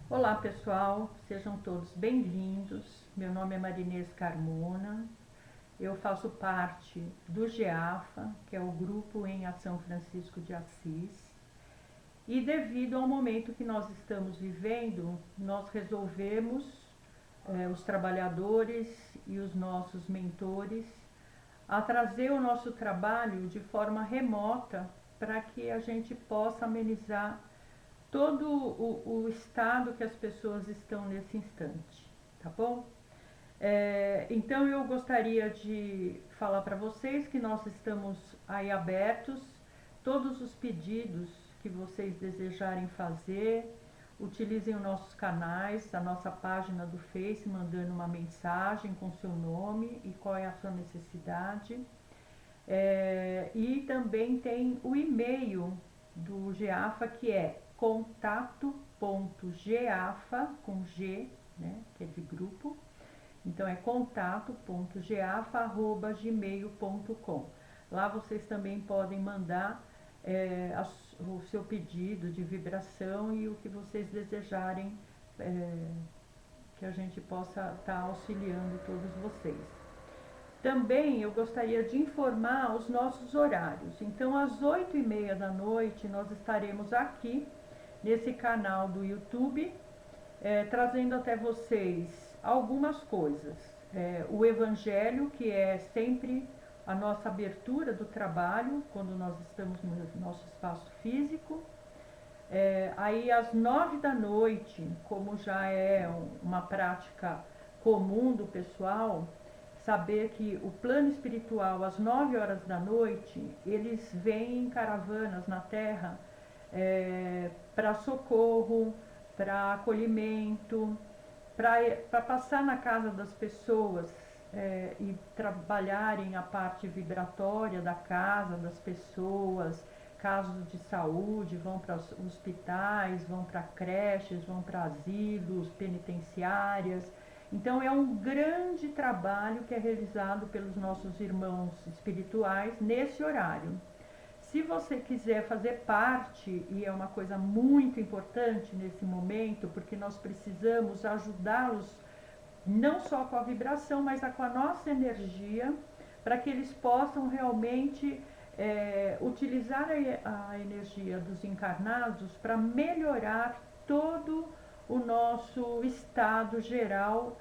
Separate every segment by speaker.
Speaker 1: Olá pessoal, sejam todos bem-vindos. Meu nome é Marinês Carmona, eu faço parte do GEAFA, que é o Grupo em Ação Francisco de Assis, e devido ao momento que nós estamos vivendo, nós resolvemos, os trabalhadores e os nossos mentores, a trazer o nosso trabalho de forma remota para que a gente possa amenizar todo o estado que as pessoas estão nesse instante, tá bom? Então eu gostaria de falar para vocês que nós estamos aí abertos, todos os pedidos que vocês desejarem fazer, utilizem os nossos canais, a nossa página do Face, mandando uma mensagem com seu nome e qual é a sua necessidade. E também tem o e-mail do GEAFA, que é contato.geafa, com G, né, que é de grupo. Então é contato.geafa@gmail.com. Lá vocês também podem mandar o seu pedido de vibração e o que vocês desejarem, que a gente possa estar auxiliando todos vocês. Também eu gostaria de informar os nossos horários. Então, às 8h30 da noite, nós estaremos aqui nesse canal do YouTube, trazendo até vocês algumas coisas. O Evangelho, que é sempre a nossa abertura do trabalho, quando nós estamos no nosso espaço físico. Aí, às 9 da noite, como já é uma prática comum do pessoal, saber que o plano espiritual, às 9 horas da noite, eles vêm em caravanas na Terra para socorro, para acolhimento, para passar na casa das pessoas e trabalharem a parte vibratória da casa, das pessoas, casos de saúde, vão para hospitais, vão para creches, vão para asilos, penitenciárias. Então é um grande trabalho que é realizado pelos nossos irmãos espirituais nesse horário. Se você quiser fazer parte, e é uma coisa muito importante nesse momento, porque nós precisamos ajudá-los não só com a vibração, mas com a nossa energia, para que eles possam realmente utilizar a energia dos encarnados para melhorar todo o nosso estado geral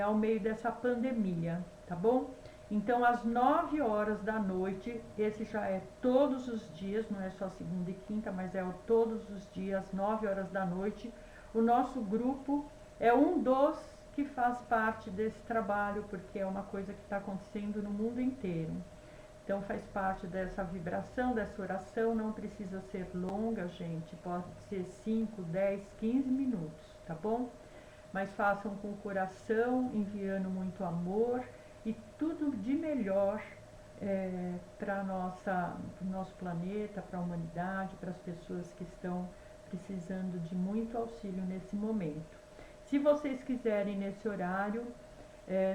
Speaker 1: ao meio dessa pandemia, tá bom? Então, às 9 horas da noite, esse já é todos os dias, não é só segunda e quinta, mas é todos os dias, 9 horas da noite. O nosso grupo é um dos que faz parte desse trabalho, porque é uma coisa que está acontecendo no mundo inteiro. Então faz parte dessa vibração, dessa oração, não precisa ser longa, gente, pode ser 5, 10, 15 minutos, tá bom? Mas façam com o coração, enviando muito amor e tudo de melhor para o nosso planeta, para a humanidade, para as pessoas que estão precisando de muito auxílio nesse momento. Se vocês quiserem nesse horário,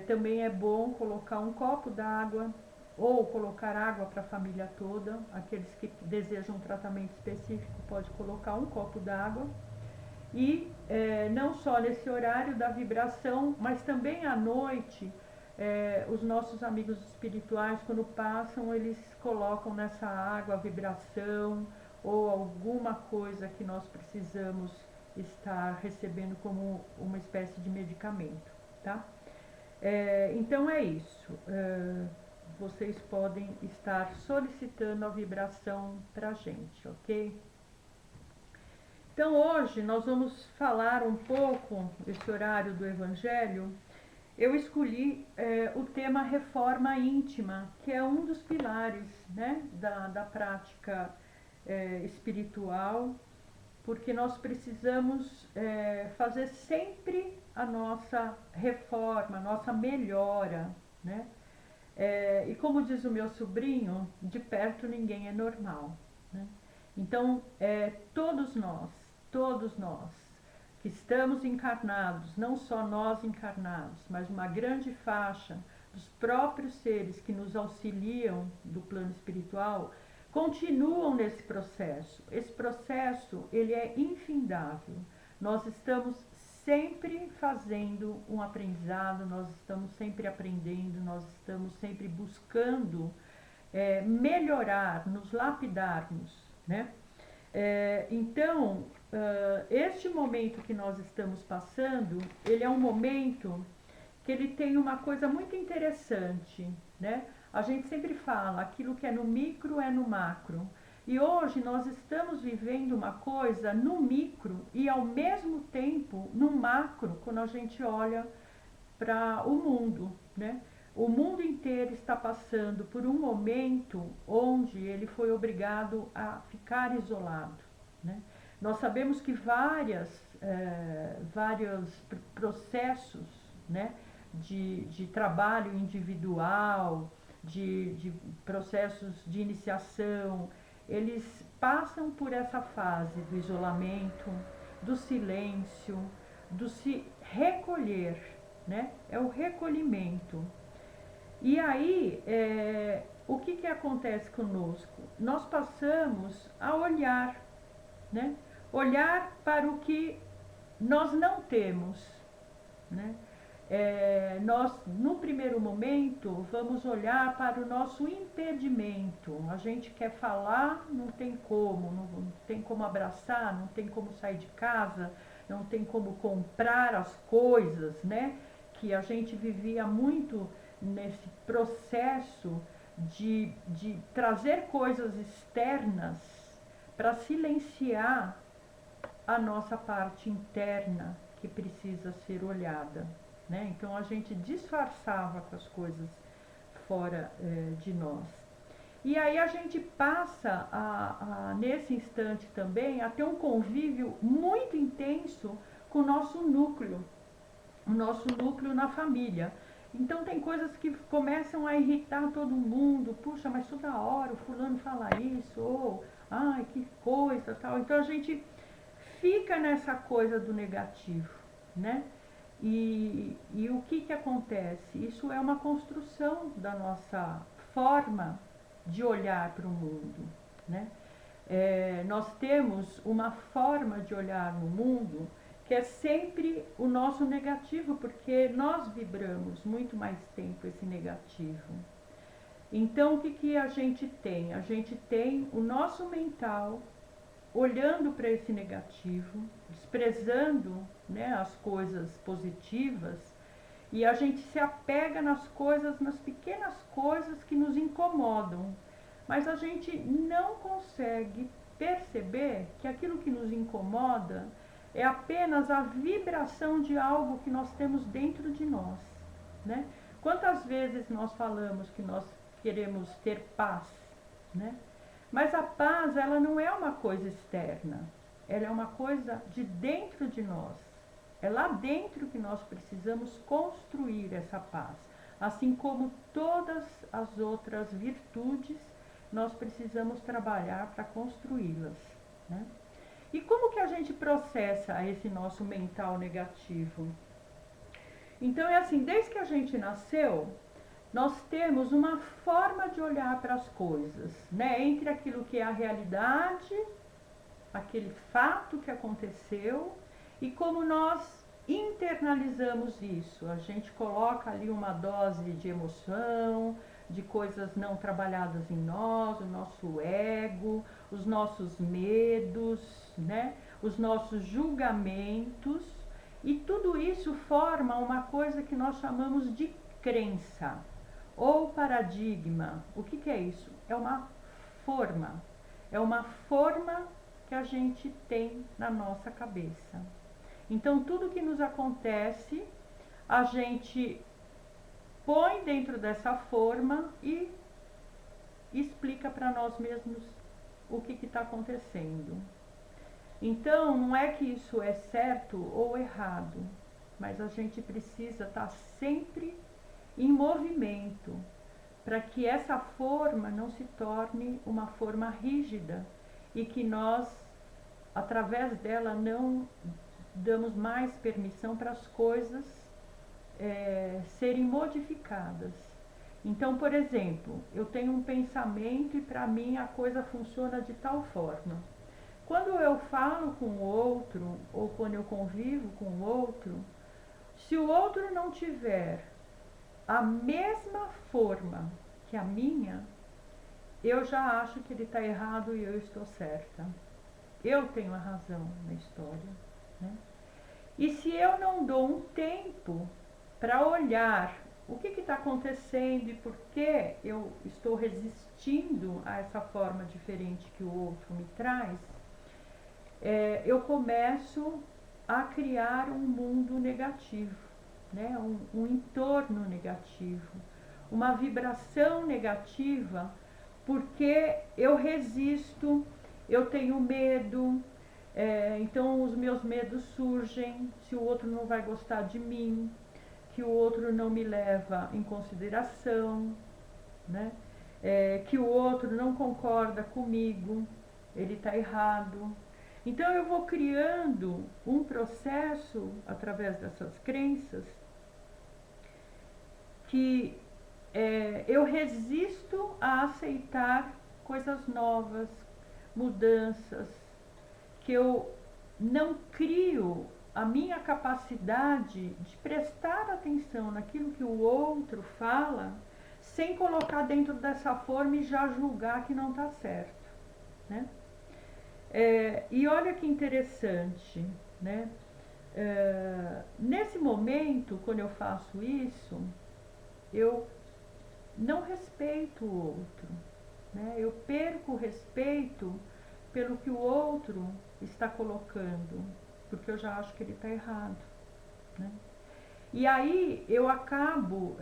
Speaker 1: também é bom colocar um copo d'água ou colocar água para a família toda. Aqueles que desejam um tratamento específico pode colocar um copo d'água. E não só nesse horário da vibração, mas também à noite, os nossos amigos espirituais, quando passam, eles colocam nessa água a vibração ou alguma coisa que nós precisamos estar recebendo como uma espécie de medicamento, tá? Então é isso. Vocês podem estar solicitando a vibração para a gente, ok? Então hoje nós vamos falar um pouco, esse horário do Evangelho. Eu escolhi o tema reforma íntima, que é um dos pilares, né, da prática espiritual, porque nós precisamos fazer sempre a nossa reforma, a nossa melhora, né? E como diz o meu sobrinho, de perto ninguém é normal, né? Então, todos nós que estamos encarnados, não só nós encarnados, mas uma grande faixa dos próprios seres que nos auxiliam do plano espiritual, continuam nesse processo. Esse processo, ele é infindável. Nós estamos sempre fazendo um aprendizado, nós estamos sempre aprendendo, nós estamos sempre buscando melhorar, nos lapidarmos, né? Então, este momento que nós estamos passando, ele é um momento que ele tem uma coisa muito interessante, né? A gente sempre fala, aquilo que é no micro é no macro. E hoje nós estamos vivendo uma coisa no micro e ao mesmo tempo no macro, quando a gente olha para o mundo, né? O mundo inteiro está passando por um momento onde ele foi obrigado a ficar isolado, né? Nós sabemos que vários processos, né, de trabalho individual, de processos de iniciação, eles passam por essa fase do isolamento, do silêncio, do se recolher, né? É o recolhimento. E aí, o que acontece conosco? Nós passamos a olhar, né? Olhar para o que nós não temos, né? Nós, no primeiro momento, vamos olhar para o nosso impedimento. A gente quer falar, não tem como, não tem como abraçar, não tem como sair de casa, não tem como comprar as coisas, né? Que a gente vivia muito nesse processo de trazer coisas externas para silenciar a nossa parte interna que precisa ser olhada, né? Então a gente disfarçava com as coisas fora de nós. E aí a gente passa, nesse instante também, a ter um convívio muito intenso com o nosso núcleo na família. Então tem coisas que começam a irritar todo mundo, puxa, mas toda hora o fulano fala isso, ou ai, que coisa, tal. Então a gente fica nessa coisa do negativo, né? E o que acontece? Isso é uma construção da nossa forma de olhar para o mundo, né? Nós temos uma forma de olhar no mundo que é sempre o nosso negativo, porque nós vibramos muito mais tempo esse negativo. Então, o que a gente tem? A gente tem o nosso mental olhando para esse negativo, desprezando, né, as coisas positivas, e a gente se apega nas coisas, nas pequenas coisas que nos incomodam, mas a gente não consegue perceber que aquilo que nos incomoda é apenas a vibração de algo que nós temos dentro de nós, né? Quantas vezes nós falamos que nós queremos ter paz, né? Mas a paz, ela não é uma coisa externa, ela é uma coisa de dentro de nós. É lá dentro que nós precisamos construir essa paz. Assim como todas as outras virtudes, nós precisamos trabalhar para construí-las, né? E como que a gente processa esse nosso mental negativo? Então é assim, desde que a gente nasceu, nós temos uma forma de olhar para as coisas, né? Entre aquilo que é a realidade, aquele fato que aconteceu, e como nós internalizamos isso. A gente coloca ali uma dose de emoção, de coisas não trabalhadas em nós, o nosso ego, os nossos medos, né? Os nossos julgamentos, e tudo isso forma uma coisa que nós chamamos de crença ou paradigma. O que é isso? É uma forma. É uma forma que a gente tem na nossa cabeça. Então, tudo que nos acontece, a gente põe dentro dessa forma e explica para nós mesmos o que está acontecendo. Então, não é que isso é certo ou errado, mas a gente precisa estar sempre em movimento, para que essa forma não se torne uma forma rígida e que nós, através dela, não damos mais permissão para as coisas serem modificadas. Então, por exemplo, eu tenho um pensamento e para mim a coisa funciona de tal forma. Quando eu falo com o outro, ou quando eu convivo com o outro, se o outro não tiver a mesma forma que a minha, eu já acho que ele está errado e eu estou certa. Eu tenho a razão na história, né? E se eu não dou um tempo para olhar o que está acontecendo e por que eu estou resistindo a essa forma diferente que o outro me traz, eu começo a criar um mundo negativo, né? Um entorno negativo, uma vibração negativa, porque eu resisto, eu tenho medo, então os meus medos surgem, se o outro não vai gostar de mim, que o outro não me leva em consideração, né? Que o outro não concorda comigo, ele está errado. Então eu vou criando um processo através dessas crenças que eu resisto a aceitar coisas novas, mudanças, que eu não crio a minha capacidade de prestar atenção naquilo que o outro fala, sem colocar dentro dessa forma e já julgar que não está certo, né? E olha que interessante, né? Nesse momento, quando eu faço isso, eu não respeito o outro, né? Eu perco o respeito pelo que o outro está colocando, porque eu já acho que ele está errado, né? E aí eu acabo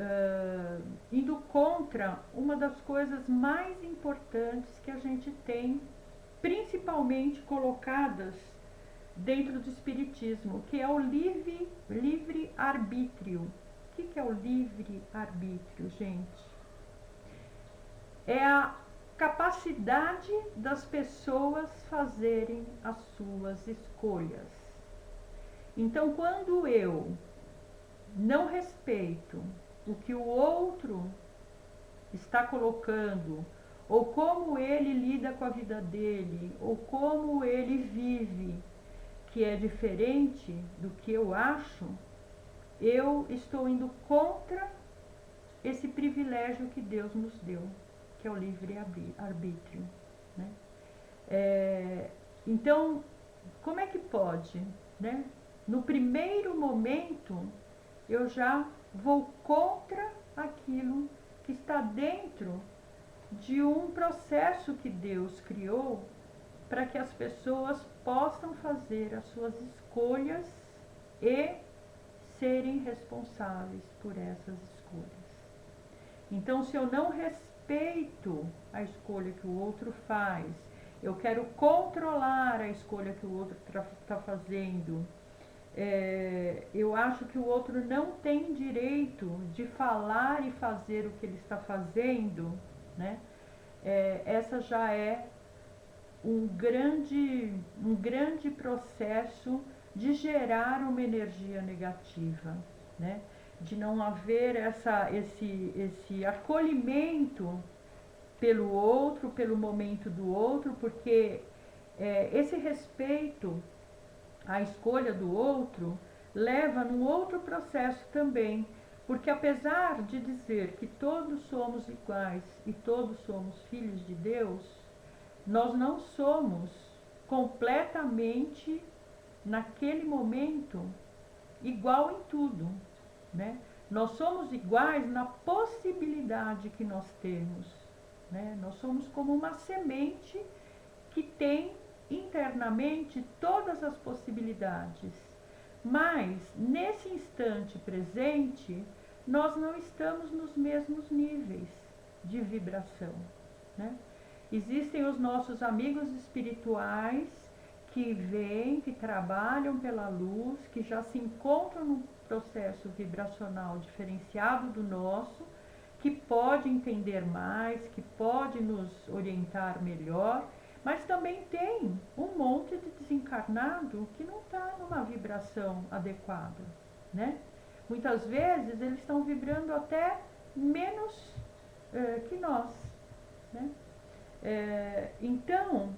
Speaker 1: indo contra uma das coisas mais importantes que a gente tem, principalmente colocadas dentro do espiritismo, que é o livre arbítrio. O que é o livre arbítrio, gente? É a capacidade das pessoas fazerem as suas escolhas. Então, quando eu não respeito o que o outro está colocando, ou como ele lida com a vida dele, ou como ele vive, que é diferente do que eu acho, eu estou indo contra esse privilégio que Deus nos deu, que é o livre arbítrio, né? Então, como é que pode, né? No primeiro momento, eu já vou contra aquilo que está dentro de um processo que Deus criou para que as pessoas possam fazer as suas escolhas e serem responsáveis por essas escolhas. Então, se eu não respeito a escolha que o outro faz, eu quero controlar a escolha que o outro está fazendo, eu acho que o outro não tem direito de falar e fazer o que ele está fazendo, né? Essa já é um grande processo de gerar uma energia negativa, né? De não haver esse acolhimento pelo outro, pelo momento do outro, porque esse respeito à escolha do outro leva num outro processo também, porque apesar de dizer que todos somos iguais e todos somos filhos de Deus, nós não somos completamente, naquele momento, igual em tudo, né? Nós somos iguais na possibilidade que nós temos, né? Nós somos como uma semente que tem internamente todas as possibilidades, mas nesse instante presente nós não estamos nos mesmos níveis de vibração, né? Existem os nossos amigos espirituais que vêm, que trabalham pela luz, que já se encontram num processo vibracional diferenciado do nosso, que pode entender mais, que pode nos orientar melhor, mas também tem um monte de desencarnado que não está numa vibração adequada, né? Muitas vezes eles estão vibrando até menos que nós, né? Então,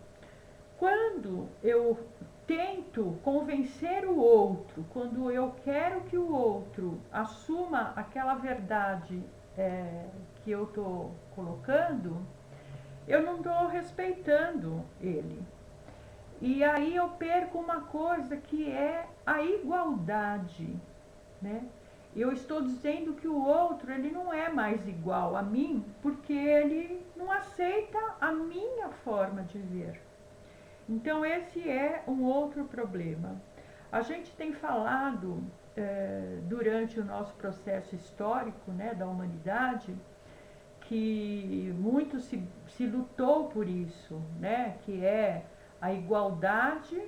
Speaker 1: quando eu tento convencer o outro, quando eu quero que o outro assuma aquela verdade que eu estou colocando, eu não estou respeitando ele. E aí eu perco uma coisa que é a igualdade, né? Eu estou dizendo que o outro ele não é mais igual a mim porque ele não aceita a minha forma de ver. Então esse é um outro problema. A gente tem falado durante o nosso processo histórico, né, da humanidade, que muito se lutou por isso, né, que é a igualdade,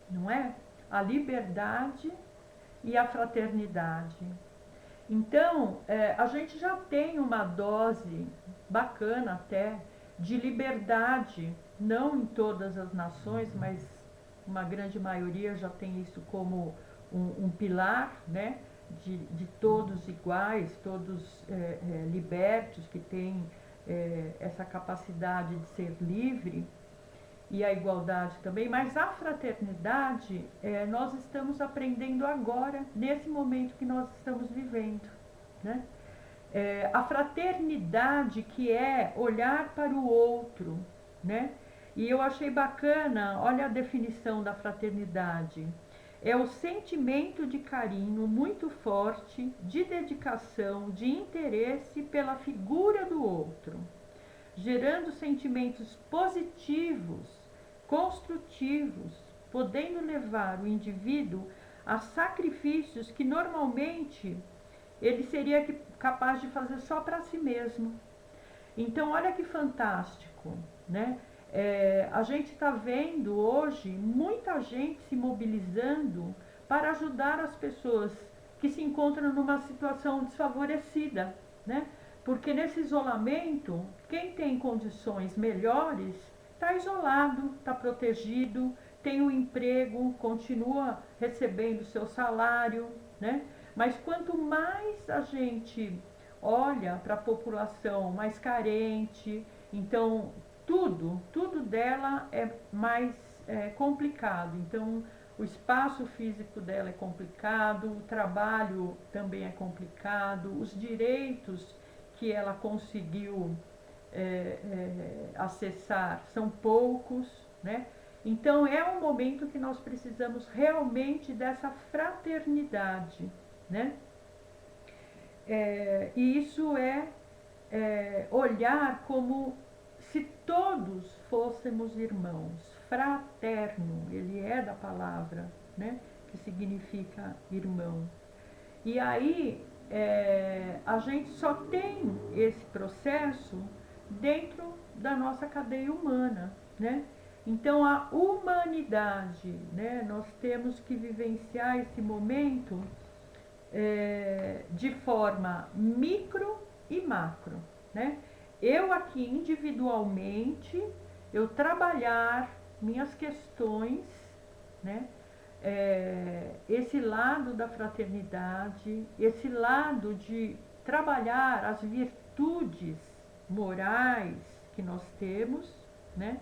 Speaker 1: não é? A liberdade e a fraternidade. Então, a gente já tem uma dose bacana até de liberdade, não em todas as nações, mas uma grande maioria já tem isso como um pilar, né? De todos iguais, todos libertos, que têm essa capacidade de ser livre, e a igualdade também, mas a fraternidade nós estamos aprendendo agora, nesse momento que nós estamos vivendo, né? A fraternidade que é olhar para o outro, né? E eu achei bacana, olha a definição da fraternidade. É o sentimento de carinho muito forte, de dedicação, de interesse pela figura do outro, gerando sentimentos positivos, construtivos, podendo levar o indivíduo a sacrifícios que normalmente ele seria capaz de fazer só para si mesmo. Então, olha que fantástico, né? A gente está vendo hoje muita gente se mobilizando para ajudar as pessoas que se encontram numa situação desfavorecida, né? Porque nesse isolamento, quem tem condições melhores está isolado, está protegido, tem um emprego, continua recebendo seu salário, né? Mas quanto mais a gente olha para a população mais carente, então tudo dela é mais complicado. Então o espaço físico dela é complicado, o trabalho também é complicado, os direitos que ela conseguiu acessar são poucos, né? Então é um momento que nós precisamos realmente dessa fraternidade, né? E isso olhar como se todos fôssemos irmãos. Fraterno, ele é da palavra, né? Que significa irmão. E aí a gente só tem esse processo dentro da nossa cadeia humana, né? Então a humanidade, né? Nós temos que vivenciar esse momento de forma micro e macro, né? Eu aqui individualmente, eu trabalhar minhas questões, né? Esse lado da fraternidade, esse lado de trabalhar as virtudes morais que nós temos, né?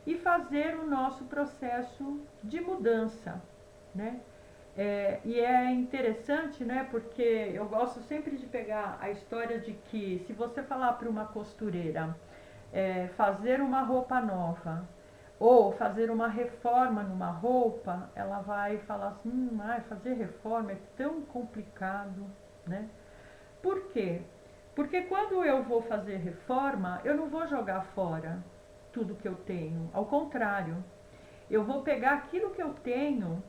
Speaker 1: E fazer o nosso processo de mudança, né? E é interessante, né? Porque eu gosto sempre de pegar a história de que se você falar para uma costureira fazer uma roupa nova ou fazer uma reforma numa roupa, ela vai falar assim, fazer reforma é tão complicado, né? Por quê? Porque quando eu vou fazer reforma, eu não vou jogar fora tudo que eu tenho. Ao contrário, eu vou pegar aquilo que eu tenho,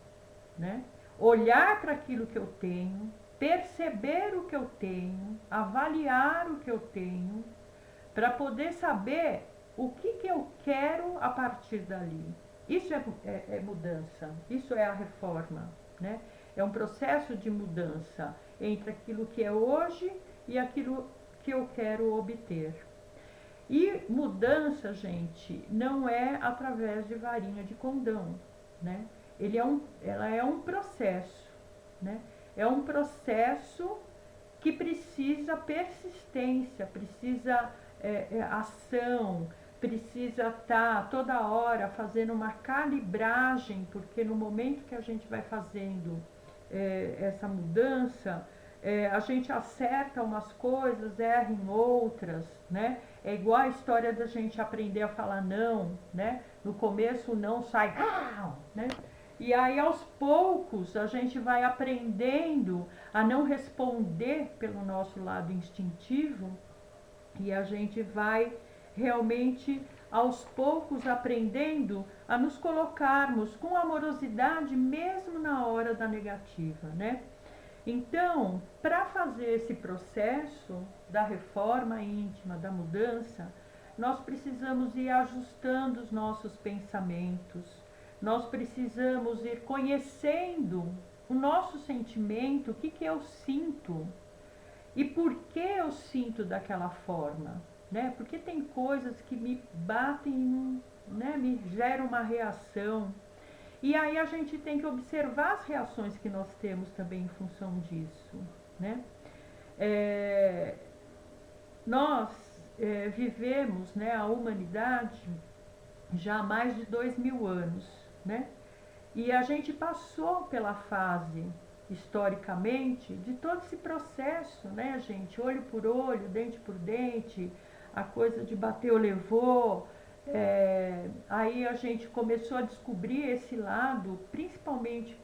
Speaker 1: né? Olhar para aquilo que eu tenho, perceber o que eu tenho, avaliar o que eu tenho, para poder saber o que eu quero a partir dali. Isso é mudança, isso é a reforma, né? É um processo de mudança entre aquilo que é hoje e aquilo que eu quero obter. E mudança, gente, não é através de varinha de condão, né? Ela é um processo, né? É um processo que precisa persistência, precisa ação, precisa estar toda hora fazendo uma calibragem, porque no momento que a gente vai fazendo essa mudança, a gente acerta umas coisas, erra em outras, né? É igual a história da gente aprender a falar não, né? No começo o não sai, né? E aí aos poucos a gente vai aprendendo a não responder pelo nosso lado instintivo e a gente vai realmente aos poucos aprendendo a nos colocarmos com amorosidade mesmo na hora da negativa, né? Então, para fazer esse processo da reforma íntima, da mudança, nós precisamos ir ajustando os nossos pensamentos, nós precisamos ir conhecendo o nosso sentimento, o que, que eu sinto e por que eu sinto daquela forma, né? Porque tem coisas que me batem, né? Me geram uma reação. E aí a gente tem que observar as reações que nós temos também em função disso, né? É, nós vivemos, né, a humanidade já há mais de 2000 anos, né? E a gente passou pela fase, historicamente, de todo esse processo, né, gente? Olho por olho, dente por dente, a coisa de bateu, levou. Aí a gente começou a descobrir esse lado, principalmente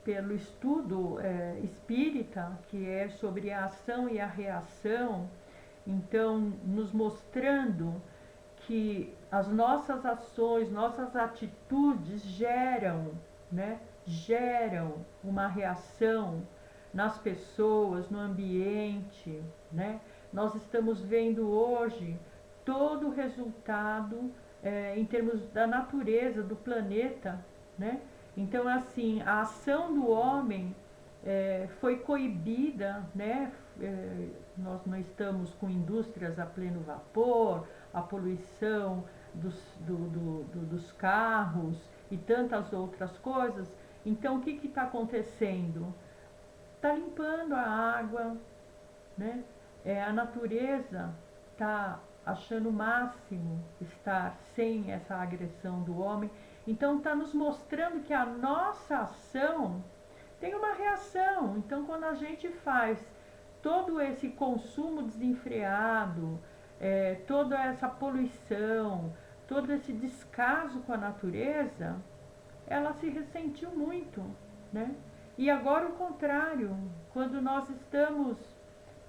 Speaker 1: pelo estudo espírita, que é sobre a ação e a reação, então nos mostrando que as nossas ações, nossas atitudes né, geram uma reação nas pessoas, no ambiente, né? Nós estamos vendo hoje todo o resultado em termos da natureza, do planeta, né? Então, assim, a ação do homem foi coibida, né? Nós não estamos com indústrias a pleno vapor, a poluição dos carros e tantas outras coisas. Então, o que está acontecendo? Está limpando a água, né? A natureza está achando o máximo estar sem essa agressão do homem. Então, está nos mostrando que a nossa ação tem uma reação. Então, quando a gente faz todo esse consumo desenfreado, toda essa poluição, todo esse descaso com a natureza, ela se ressentiu muito, né? E agora o contrário, quando nós estamos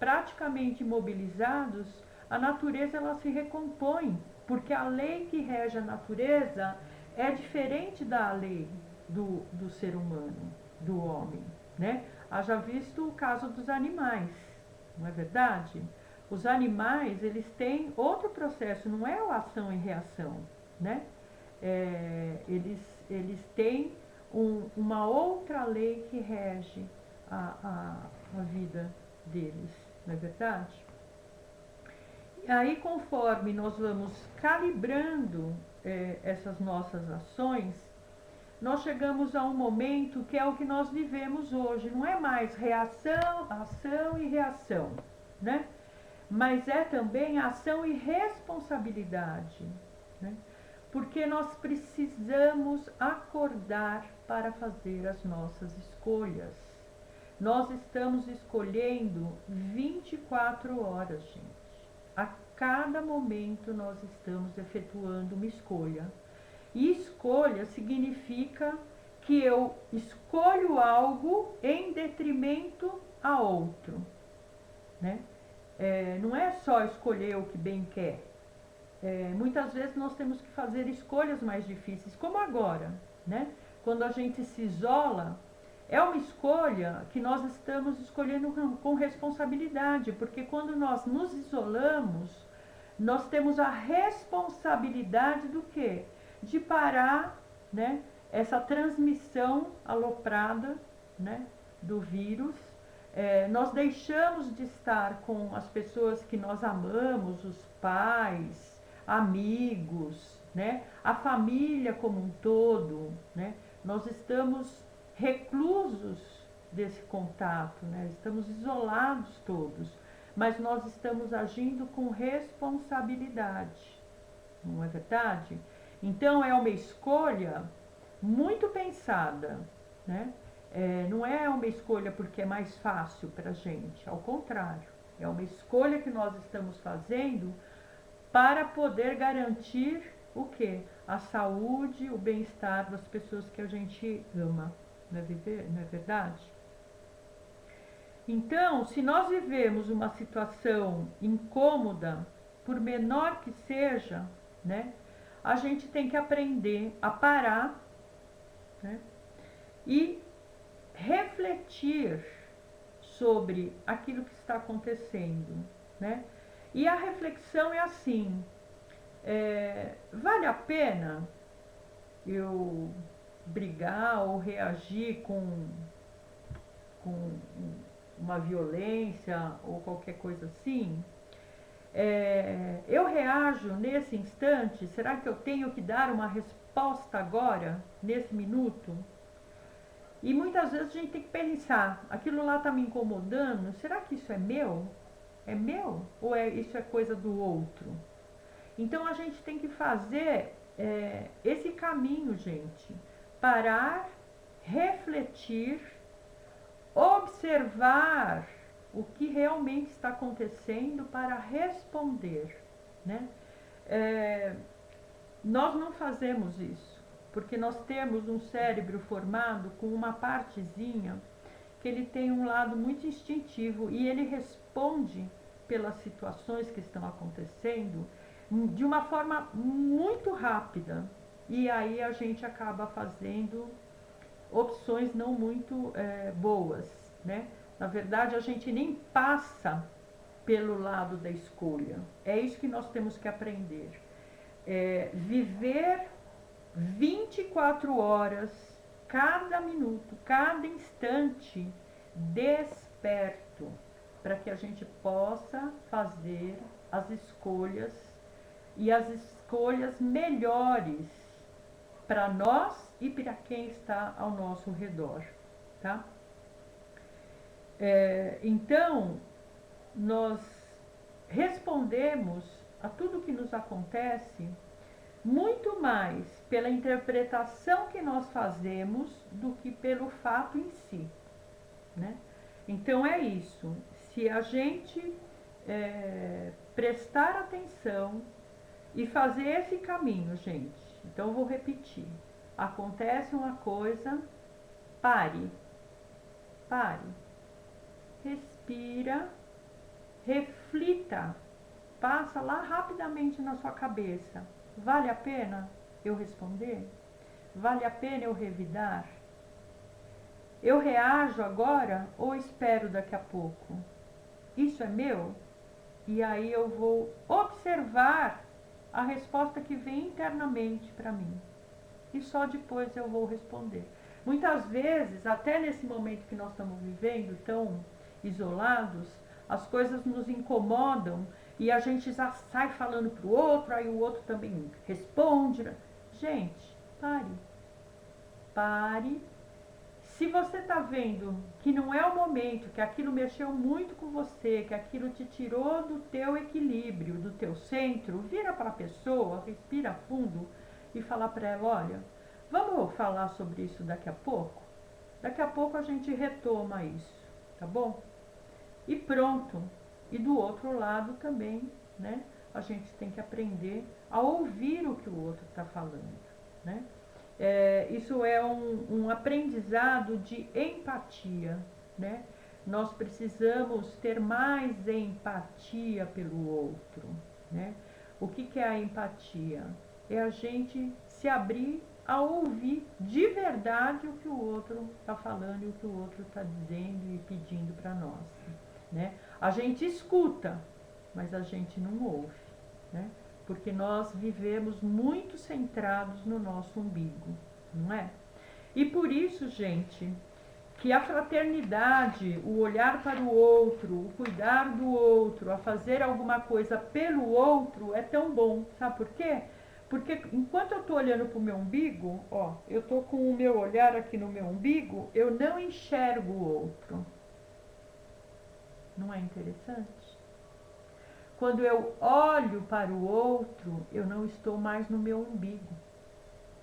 Speaker 1: praticamente imobilizados, a natureza ela se recompõe, porque a lei que rege a natureza é diferente da lei do ser humano, do homem, né? Haja visto o caso dos animais, não é verdade? Os animais, eles têm outro processo, não é a ação e reação, né? Eles têm uma outra lei que rege a vida deles, não é verdade? E aí, conforme nós vamos calibrando essas nossas ações, nós chegamos a um momento que é o que nós vivemos hoje. Não é mais reação, ação e reação, né? Mas é também ação e responsabilidade, né? Porque nós precisamos acordar para fazer as nossas escolhas. Nós estamos escolhendo 24 horas, gente. A cada momento nós estamos efetuando uma escolha. E escolha significa que eu escolho algo em detrimento a outro, né? Não é só escolher o que bem quer. Muitas vezes nós temos que fazer escolhas mais difíceis, como agora, né? Quando a gente se isola, é uma escolha que nós estamos escolhendo com responsabilidade, porque quando nós nos isolamos, nós temos a responsabilidade do quê? De parar, né, essa transmissão aloprada, né, do vírus. Nós deixamos de estar com as pessoas que nós amamos, os pais, amigos, né, a família como um todo, né? Nós estamos reclusos desse contato, né? Estamos isolados todos, mas nós estamos agindo com responsabilidade, não é verdade? Então é uma escolha muito pensada, né? Não é uma escolha porque é mais fácil para a gente, ao contrário, é uma escolha que nós estamos fazendo para poder garantir o quê? A saúde, o bem-estar das pessoas que a gente ama, não é verdade? Então, se nós vivemos uma situação incômoda, por menor que seja, né, a gente tem que aprender a parar, né, e refletir sobre aquilo que está acontecendo, né? E a reflexão é assim: vale a pena eu brigar ou reagir com uma violência ou qualquer coisa assim? Eu reajo nesse instante? Será que eu tenho que dar uma resposta agora, nesse minuto? E muitas vezes a gente tem que pensar, aquilo lá está me incomodando, será que isso é meu? É meu? Ou isso é coisa do outro? Então a gente tem que fazer esse caminho, gente. Parar, refletir, observar o que realmente está acontecendo para responder, né? Nós não fazemos isso, porque nós temos um cérebro formado com uma partezinha que ele tem um lado muito instintivo e ele responde pelas situações que estão acontecendo de uma forma muito rápida. E aí a gente acaba fazendo opções não muito boas, né? Na verdade, a gente nem passa pelo lado da escolha. É isso que nós temos que aprender. Viver 24 horas, cada minuto, cada instante, desperto, para que a gente possa fazer as escolhas e as escolhas melhores para nós e para quem está ao nosso redor, tá? Então, nós respondemos a tudo que nos acontece muito mais pela interpretação que nós fazemos do que pelo fato em si, né? Então é isso. Se a gente prestar atenção e fazer esse caminho, gente. Então eu vou repetir. Acontece uma coisa, pare, pare, respira, reflita, passa lá rapidamente na sua cabeça. Vale a pena eu responder? Vale a pena eu revidar? Eu reajo agora ou espero daqui a pouco? Isso é meu? E aí eu vou observar a resposta que vem internamente para mim. E só depois eu vou responder. Muitas vezes, até nesse momento que nós estamos vivendo, tão isolados, as coisas nos incomodam e a gente já sai falando para o outro, aí o outro também responde. Gente, pare. Pare. Se você está vendo que não é o momento, que aquilo mexeu muito com você, que aquilo te tirou do teu equilíbrio, do teu centro, vira para a pessoa, respira fundo e fala para ela, olha, vamos falar sobre isso daqui a pouco? Daqui a pouco a gente retoma isso, tá bom? E pronto. E do outro lado também, né? A gente tem que aprender a ouvir o que o outro está falando, né? Isso é um aprendizado de empatia, né? Nós precisamos ter mais empatia pelo outro, né? O que é a empatia? É a gente se abrir a ouvir de verdade o que o outro está falando e o que o outro está dizendo e pedindo para nós, né? A gente escuta, mas a gente não ouve, né? Porque nós vivemos muito centrados no nosso umbigo, não é? E por isso, gente, que a fraternidade, o olhar para o outro, o cuidar do outro, a fazer alguma coisa pelo outro é tão bom. Sabe por quê? Porque enquanto eu estou olhando para o meu umbigo, ó, eu estou com o meu olhar aqui no meu umbigo, eu não enxergo o outro. Não é interessante? quando eu olho para o outro, eu não estou mais no meu umbigo.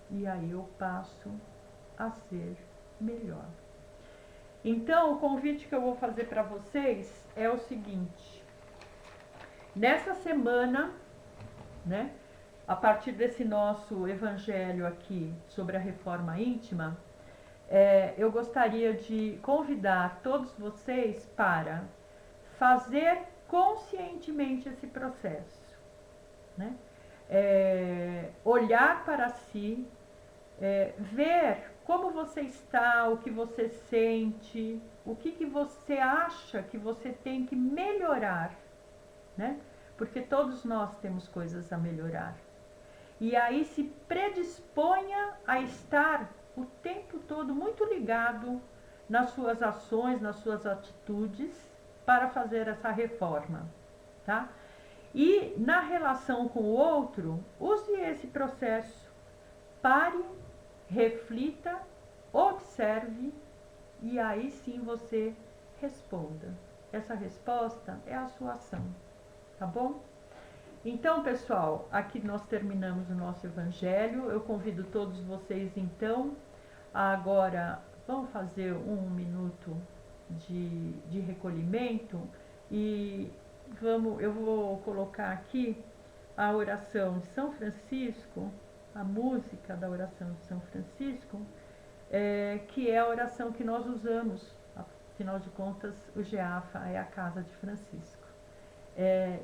Speaker 1: E aí eu passo a ser melhor. Então, o convite que eu vou fazer para vocês é o seguinte: nessa semana, né, a partir desse nosso evangelho aqui sobre a reforma íntima, eu gostaria de convidar todos vocês para fazer conscientemente esse processo, né? Olhar para si, ver como você está, o que você sente, o que você acha que você tem que melhorar, né? Porque todos nós temos coisas a melhorar. E aí se predisponha a estar o tempo todo muito ligado nas suas ações, nas suas atitudes para fazer essa reforma, tá? E na relação com o outro, use esse processo. Pare, reflita, observe e aí sim você responda. Essa resposta é a sua ação, tá bom? Então, pessoal, aqui nós terminamos o nosso evangelho. Eu convido todos vocês, então, a agora vamos fazer um minuto de recolhimento e eu vou colocar aqui a oração de São Francisco, a música da oração de São Francisco, que é a oração que nós usamos. Afinal de contas, o GEAFA é a casa de Francisco.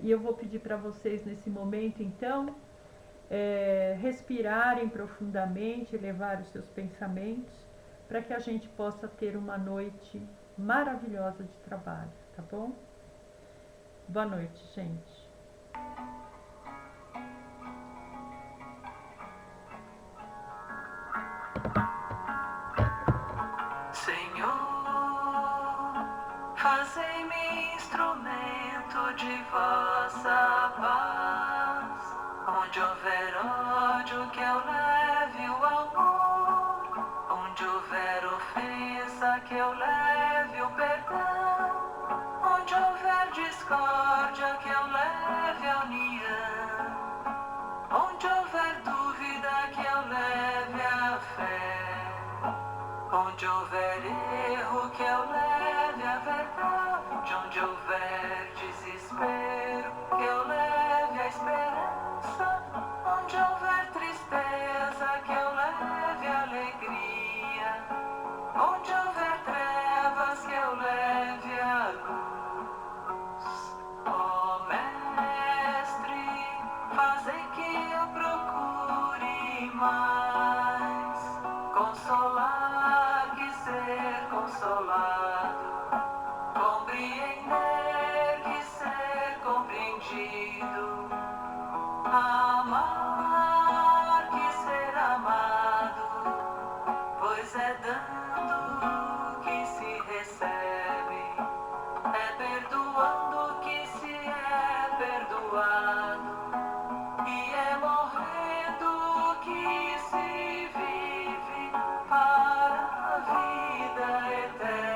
Speaker 1: E eu vou pedir para vocês nesse momento, então, respirarem profundamente, elevar os seus pensamentos, para que a gente possa ter uma noite maravilhosa de trabalho, tá bom? Boa noite, gente.
Speaker 2: Senhor, fazei-me instrumento de vossa paz. Onde houver ódio, que eu leve o amor. Onde houver ofensa, que eu leve o perdão. Onde houver discórdia, que eu leve a união. Onde houver dúvida, que eu leve a fé. Onde houver erro, que eu leve a verdade. Onde houver desespero, que eu leve a esperança. Onde houver tristeza, que eu leve a alegria. Onde houver trevas, que eu leve a luz. Ó Mestre, fazei que eu procure mais consolar que ser consolado, compreender que ser compreendido, amar que ser amado, pois é dando que se recebe, é perdoando que se é perdoado, e é morrendo que se vive para a vida eterna.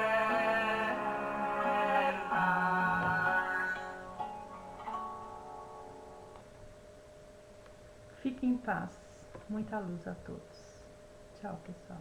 Speaker 1: Fique em paz. Muita luz a todos. Tchau, pessoal.